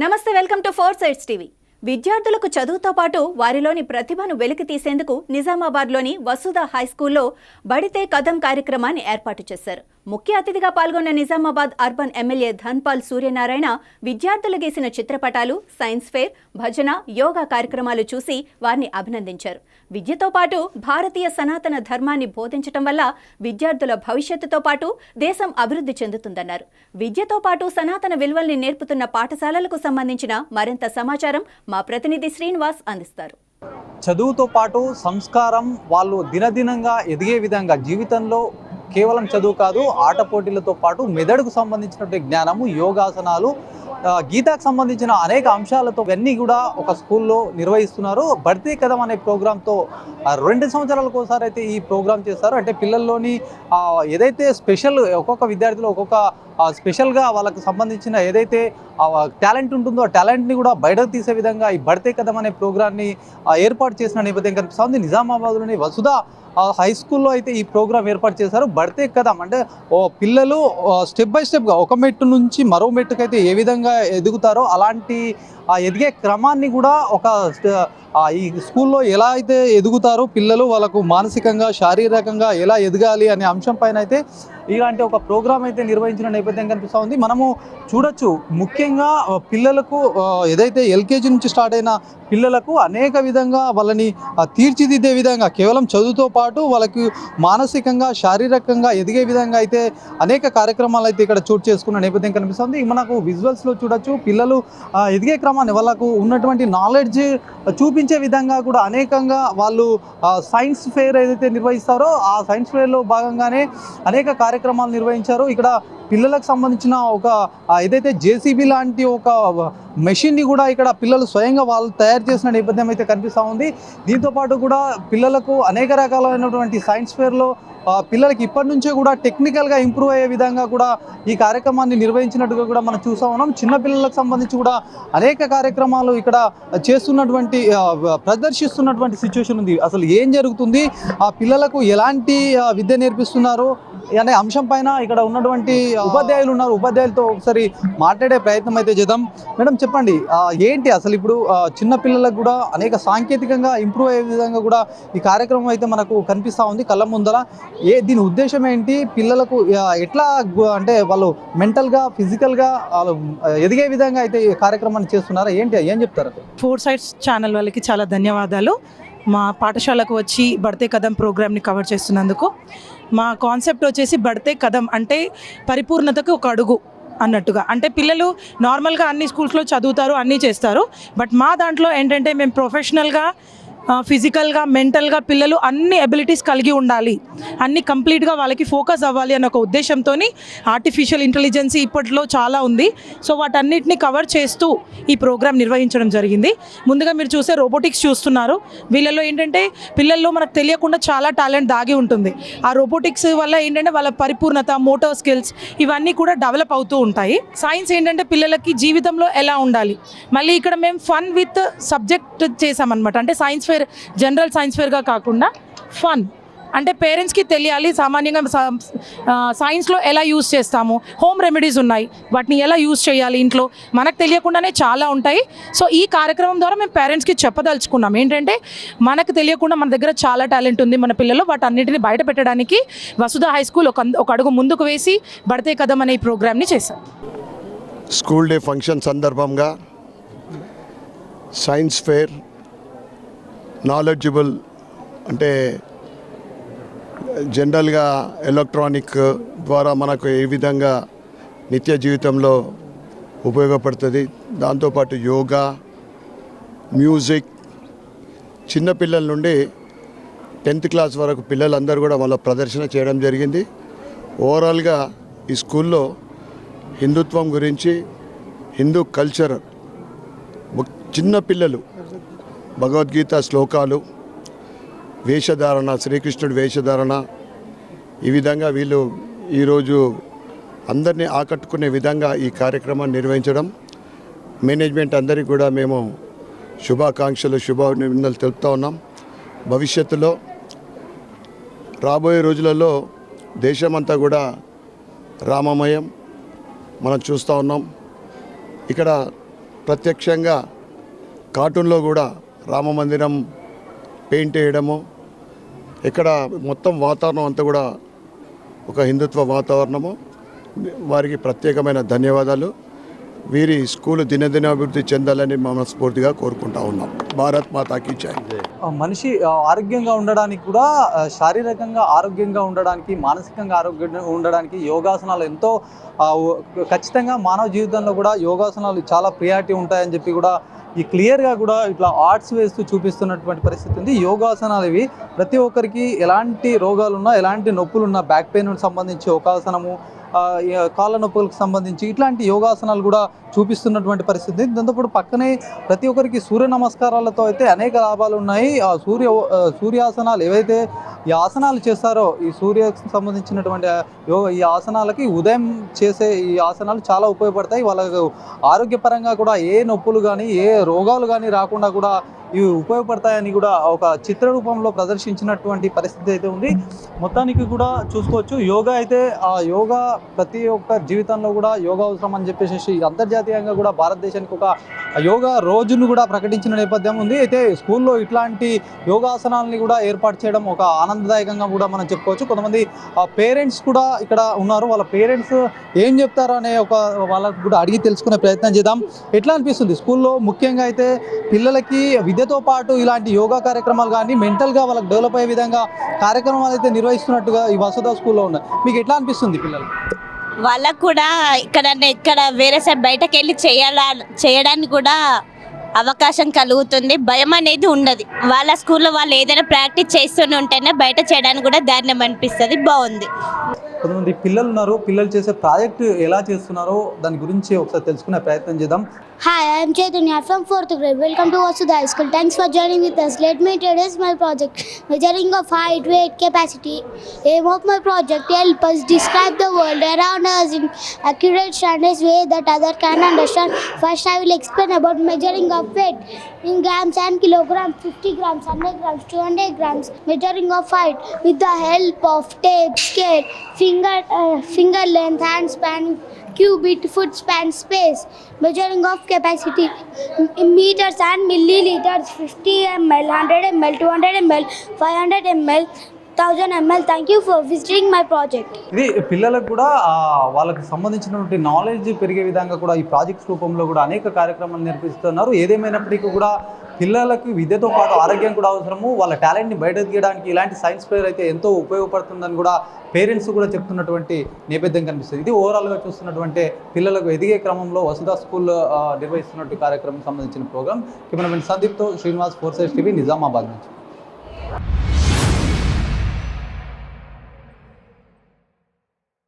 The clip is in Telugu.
నమస్తే, welcome to four sides TV. విద్యార్థులకు చదువుతో పాటు వారిలోని ప్రతిభను వెలికి తీసేందుకు నిజామాబాద్లోని వసుధ హైస్కూల్లో బడితే కదం కార్యక్రమాన్ని ఏర్పాటు చేశారు. ముఖ్య అతిథిగా పాల్గొన్న నిజామాబాద్ అర్బన్ ఎమ్మెల్యే ధన్పాల్ సూర్యనారాయణ విద్యార్థులు గీసిన చిత్రపటాలు, సైన్స్ ఫేర్, భజన, యోగా కార్యక్రమాలు చూసి వారిని అభినందించారు. విద్యతో పాటు భారతీయ సనాతన ధర్మాన్ని బోధించడం వల్ల విద్యార్థుల భవిష్యత్తుతో పాటు దేశం అభివృద్ధి చెందుతుందన్నారు. విద్యతో పాటు సనాతన విలువల్ని నేర్పుతున్న పాఠశాలలకు సంబంధించిన మరింత సమాచారం మా ప్రతినిధి శ్రీనివాస్ అందిస్తారు. చదువుతో పాటు సంస్కారం వాళ్ళు దినదినంగా ఎదిగే విధంగా జీవితంలో కేవలం చదువు కాదు, ఆట పోటీలతో పాటు మెదడుకు సంబంధించినటువంటి జ్ఞానము, యోగాసనాలు, గీతాకు సంబంధించిన అనేక అంశాలతో ఇవన్నీ కూడా ఒక స్కూల్లో నిర్వహిస్తున్నారు. బడితే కదం అనే ప్రోగ్రాంతో 2 సంవత్సరాలకు ఒకసారి అయితే ఈ ప్రోగ్రాం చేస్తారు. అంటే పిల్లల్లోని ఏదైతే స్పెషల్ ఒక్కొక్క విద్యార్థులు ఒక్కొక్క స్పెషల్గా వాళ్ళకు సంబంధించిన ఏదైతే టాలెంట్ ఉంటుందో ఆ టాలెంట్ని కూడా బయటకు తీసే విధంగా ఈ బడితే కదం అనే ప్రోగ్రాన్ని ఏర్పాటు చేసిన నేపథ్యం కనిపిస్తుంది. నిజామాబాద్లోని వసుధ హై స్కూల్లో అయితే ఈ ప్రోగ్రాం ఏర్పాటు చేశారు. బడితే కదం అంటే పిల్లలు స్టెప్ బై స్టెప్గా ఒక మెట్టు నుంచి మరో మెట్టుకైతే ఏ విధంగా ఎదుగుతారో అలాంటి ఎదిగే క్రమాన్ని కూడా ఈ స్కూల్లో ఎలా అయితే ఎదుగుతారో పిల్లలు, వాళ్ళకు మానసికంగా, శారీరకంగా ఎలా ఎదగాలి అనే అంశం పైన అయితే ఇలాంటి ఒక ప్రోగ్రాం అయితే నిర్వహించిన నేపథ్యం కనిపిస్తూ ఉంది. మనము చూడొచ్చు, ముఖ్యంగా పిల్లలకు ఏదైతే ఎల్కేజీ నుంచి స్టార్ట్ అయిన పిల్లలకు అనేక విధంగా వాళ్ళని తీర్చిదిద్దే విధంగా కేవలం చదువుతో పాటు వాళ్ళకి మానసికంగా, శారీరకంగా ఎదిగే విధంగా అయితే అనేక కార్యక్రమాలు అయితే ఇక్కడ చోటు చేసుకున్న నేపథ్యం కనిపిస్తుంది. మనకు విజువల్స్లో చూడొచ్చు, పిల్లలు ఎదిగే క్రమాన్ని వాళ్ళకు ఉన్నటువంటి నాలెడ్జ్ చూపించే విధంగా కూడా అనేకంగా వాళ్ళు సైన్స్ ఫేర్ ఏదైతే నిర్వహిస్తారో ఆ సైన్స్ ఫేర్లో భాగంగానే అనేక కార్యక్రమాలు నిర్వహించారు. ఇక్కడ పిల్లలకు సంబంధించిన ఒక ఏదైతే జేసీబీ లాంటి ఒక మెషిన్ని కూడా ఇక్కడ పిల్లలు స్వయంగా వాళ్ళు తయారు చేసిన నేపథ్యం అయితే కనిపిస్తూ ఉంది. దీంతోపాటు కూడా పిల్లలకు అనేక రకాలైనటువంటి సైన్స్ ఫేర్లో పిల్లలకి ఇప్పటి నుంచే కూడా టెక్నికల్గా ఇంప్రూవ్ అయ్యే విధంగా కూడా ఈ కార్యక్రమాన్ని నిర్వహించినట్టుగా కూడా మనం చూస్తూ ఉన్నాం. చిన్నపిల్లలకు సంబంధించి కూడా అనేక కార్యక్రమాలు ఇక్కడ చేస్తున్నటువంటి ప్రదర్శిస్తున్నటువంటి సిచ్యువేషన్ ఉంది. అసలు ఏం జరుగుతుంది, ఆ పిల్లలకు ఎలాంటి విద్య నేర్పిస్తున్నారు అనే అంశం పైన ఇక్కడ ఉన్నటువంటి ఉపాధ్యాయులు ఉన్నారు. ఉపాధ్యాయులతో ఒకసారి మాట్లాడే ప్రయత్నం అయితే చేద్దాం. మేడం, చెప్పండి, ఏంటి అసలు ఇప్పుడు చిన్న పిల్లలకు కూడా అనేక సాంకేతికంగా ఇంప్రూవ్ అయ్యే విధంగా కూడా ఈ కార్యక్రమం అయితే మనకు కనిపిస్తూ ఉంది కళ్ళ ముందర. దీని ఉద్దేశం ఏంటి, పిల్లలకు ఎట్లా అంటే వాళ్ళు మెంటల్గా, ఫిజికల్గా వాళ్ళు ఎదిగే విధంగా అయితే ఈ కార్యక్రమాన్ని చేస్తున్నారా, ఏంటి, ఏం చెప్తారు? ఫోర్ సైడ్స్ ఛానల్ వాళ్ళకి చాలా ధన్యవాదాలు. మా పాఠశాలకు వచ్చి బడితే కదం ప్రోగ్రామ్ని కవర్ చేస్తున్నందుకు. మా కాన్సెప్ట్ వచ్చేసి బడితే కదం అంటే పరిపూర్ణతకు ఒక అడుగు అన్నట్టుగా. అంటే పిల్లలు నార్మల్గా అన్ని స్కూల్స్లో చదువుతారు, అన్నీ చేస్తారు. బట్ మా దాంట్లో ఏంటంటే మేము ప్రొఫెషనల్గా, ఫిజికల్గా, మెంటల్గా పిల్లలు అన్ని ఎబిలిటీస్ కలిగి ఉండాలి, అన్ని కంప్లీట్గా వాళ్ళకి ఫోకస్ అవ్వాలి అన్న ఒక ఉద్దేశంతో ఆర్టిఫిషియల్ ఇంటెలిజెన్స్ ఇప్పట్లో చాలా ఉంది. సో వాటన్నిటిని కవర్ చేస్తూ ఈ ప్రోగ్రామ్ నిర్వహించడం జరిగింది. ముందుగా మీరు చూసే రోబోటిక్స్ చూస్తున్నారు. వీళ్ళలో ఏంటంటే పిల్లల్లో మనకు తెలియకుండా చాలా టాలెంట్ దాగి ఉంటుంది. ఆ రోబోటిక్స్ వల్ల ఏంటంటే వాళ్ళ పరిపూర్ణత, మోటార్ స్కిల్స్ ఇవన్నీ కూడా డెవలప్ అవుతూ ఉంటాయి. సైన్స్ ఏంటంటే పిల్లలకి జీవితంలో ఎలా ఉండాలి. మళ్ళీ ఇక్కడ మేము ఫన్ విత్ సబ్జెక్ట్ చేసామన్నమాట. అంటే సైన్స్ ఫేర్ జనరల్ సైన్స్ ఫేర్గా కాకుండా ఫన్ అంటే పేరెంట్స్కి తెలియాలి సామాన్యంగా సైన్స్లో ఎలా యూజ్ చేస్తాము, హోమ్ రెమెడీస్ ఉన్నాయి, వాటిని ఎలా యూజ్ చేయాలి ఇంట్లో మనకు తెలియకుండానే చాలా ఉంటాయి. సో ఈ కార్యక్రమం ద్వారా మేము పేరెంట్స్కి చెప్పదలుచుకున్నాం ఏంటంటే మనకు తెలియకుండా మన దగ్గర చాలా టాలెంట్ ఉంది మన పిల్లలు, వాటన్నిటిని బయట పెట్టడానికి వసుధ హై స్కూల్ ఒక అడుగు ముందుకు వేసి బడితే కదం అనే ఈ ప్రోగ్రామ్ని చేశాం. స్కూల్ డే ఫంక్షన్ సందర్భంగా సైన్స్ ఫేర్, నాలెడ్జబుల్ అంటే జనరల్గా ఎలక్ట్రానిక్ ద్వారా మనకు ఏ విధంగా నిత్య జీవితంలో ఉపయోగపడుతుంది, దాంతోపాటు యోగా, మ్యూజిక్, చిన్నపిల్లల నుండి 10th క్లాస్ వరకు పిల్లలందరూ కూడా వాళ్ళ ప్రదర్శన చేయడం జరిగింది. ఓవరాల్గా ఈ స్కూల్లో హిందుత్వం గురించి, హిందూ కల్చర్, చిన్నపిల్లలు భగవద్గీత శ్లోకాలు, వేషధారణ, శ్రీకృష్ణుడి వేషధారణ, ఈ విధంగా వీళ్ళు ఈరోజు అందరినీ ఆకట్టుకునే విధంగా ఈ కార్యక్రమాన్ని నిర్వహించడం, మేనేజ్మెంట్ అందరికీ కూడా మేము శుభాకాంక్షలు, శుభాభినందనలు తెలుపుతూ ఉన్నాం. భవిష్యత్తులో రాబోయే రోజులలో దేశమంతా కూడా రామమయం మనం చూస్తూ ఉన్నాం. ఇక్కడ ప్రత్యక్షంగా కార్టూన్లో కూడా రామ మందిరం పెయింట్ వేయడము, ఇక్కడ మొత్తం వాతావరణం అంతా కూడా ఒక హిందుత్వ వాతావరణము. వారికి ప్రత్యేకమైన ధన్యవాదాలు. వీరి స్కూలు దినదినాభివృద్ధి చెందాలని మనస్ఫూర్తిగా కోరుకుంటా ఉన్నాం. భారత్ మాతాకి జై. మనిషి ఆరోగ్యంగా ఉండడానికి కూడా, శారీరకంగా ఆరోగ్యంగా ఉండడానికి, మానసికంగా ఆరోగ్యంగా ఉండడానికి యోగాసనాలు ఎంతో ఖచ్చితంగా మానవ జీవితంలో కూడా యోగాసనాలు చాలా ప్రియారిటీ ఉంటాయని చెప్పి కూడా ఈ క్లియర్గా కూడా ఇట్లా ఆర్ట్స్ వేస్తూ చూపిస్తున్నటువంటి పరిస్థితి ఉంది. యోగాసనాలు ఇవి ప్రతి ఒక్కరికి ఎలాంటి రోగాలున్నా, ఎలాంటి నొప్పులున్నా, బ్యాక్ పెయిన్ సంబంధించి యోగాసనము, కాళ్ళ నొప్పులకు సంబంధించి ఇట్లాంటి యోగాసనాలు కూడా చూపిస్తున్నటువంటి పరిస్థితి. దాంతోపాటు పక్కనే ప్రతి ఒక్కరికి సూర్య నమస్కారాలతో అయితే అనేక లాభాలు ఉన్నాయి. ఆ సూర్యాసనాలు ఏవైతే ఈ ఆసనాలు చేస్తారో, ఈ సూర్యకు సంబంధించినటువంటి ఈ ఆసనాలకి ఉదయం చేసే ఈ ఆసనాలు చాలా ఉపయోగపడతాయి. వాళ్ళకు ఆరోగ్యపరంగా కూడా ఏ నొప్పులు కానీ, ఏ రోగాలు కానీ రాకుండా కూడా ఇవి ఉపయోగపడతాయని కూడా ఒక చిత్ర రూపంలో ప్రదర్శించినటువంటి పరిస్థితి అయితే ఉంది. మొత్తానికి కూడా చూసుకోవచ్చు, యోగా అయితే ఆ యోగా ప్రతి ఒక్క జీవితంలో కూడా యోగా అవసరం అని చెప్పేసి అంతర్జాతీయంగా కూడా భారతదేశానికి ఒక యోగా రోజును కూడా ప్రకటించిన నేపథ్యం ఉంది. అయితే స్కూల్లో ఇట్లాంటి యోగాసనాలని కూడా ఏర్పాటు చేయడం ఒక ఆనందదాయకంగా కూడా మనం చెప్పుకోవచ్చు. కొంతమంది పేరెంట్స్ కూడా ఇక్కడ ఉన్నారు. వాళ్ళ పేరెంట్స్ ఏం చెప్తారో అనే ఒక వాళ్ళకు కూడా అడిగి తెలుసుకునే ప్రయత్నం చేద్దాం. ఎట్లా అనిపిస్తుంది స్కూల్లో ముఖ్యంగా అయితే పిల్లలకి విద్యతో పాటు ఇలాంటి యోగా కార్యక్రమాలు కానీ మెంటల్గా వాళ్ళకి డెవలప్ అయ్యే విధంగా కార్యక్రమాలు అయితే నిర్వహిస్తున్నట్టుగా ఈ వసుధ స్కూల్లో ఉన్నాయి. మీకు ఎట్లా అనిపిస్తుంది పిల్లలు? వాళ్ళకు కూడా ఇక్కడ వేరే సైడ్ బయటకు వెళ్ళి చేయడానికి కూడా అవకాశం కలుగుతుంది. భయం అనేది ఉండదు. వాళ్ళ స్కూల్లో వాళ్ళు ఏదైనా ప్రాక్టీస్ చేస్తూనే ఉంటేనే బయట చేయడానికి కూడా ధైర్యం అనిపిస్తుంది. బాగుంది. కొంతమంది పిల్లలు ఉన్నారు. పిల్లలు చేసే ప్రాజెక్ట్ ఎలా చేస్తున్నారో దాని గురించి ఒకసారి తెలుసుకునే ప్రయత్నం చేద్దాం. Hi, I am Chaitanya from 4th grade. Welcome to Vasudha High School. Thanks for joining with us. Let me introduce my project. Measuring of height, weight, capacity. Aim of my project help us describe the world around us in accurate standards way that others can understand. First, I will explain about measuring of weight in grams and kilograms, 50 grams, 100 grams, 200 grams. Measuring of height with the help of tape, scale, finger length, hand span, cubit, foot span, space. Measuring of capacity in meters and milliliters, 50 ml, 100 ml, 200 ml, 500 ml, 1000 ml. Thank you for visiting my project. ఇది పిల్లలకు కూడా వాళ్ళకి సంబంధించినటువంటి నాలెడ్జ్ పెరిగే విధంగా కూడా ఈ ప్రాజెక్ట్స్ రూపంలో కూడా అనేక కార్యక్రమాలు నిర్వహిస్తున్నారు. ఏదేమైనప్పటికీ కూడా పిల్లలకు విద్యతో పాటు ఆరోగ్యం కూడా అవసరము. వాళ్ళ టాలెంట్ని బయట తీయడానికి ఇలాంటి సైన్స్ ఫెయిర్ అయితే ఎంతో ఉపయోగపడుతుందని కూడా పేరెంట్స్ కూడా చెప్తున్నటువంటి నేపథ్యం కనిపిస్తుంది. ఇది ఓవరాల్గా చూస్తున్నటువంటి పిల్లలకు ఎదిగే క్రమంలో వసుధ స్కూల్ నిర్వహిస్తున్నటువంటి కార్యక్రమం సంబంధించిన ప్రోగ్రామ్. కెమెరామెన్ సందీప్తో శ్రీనివాస్, 4 Sides TV, నిజామాబాద్ నుంచి.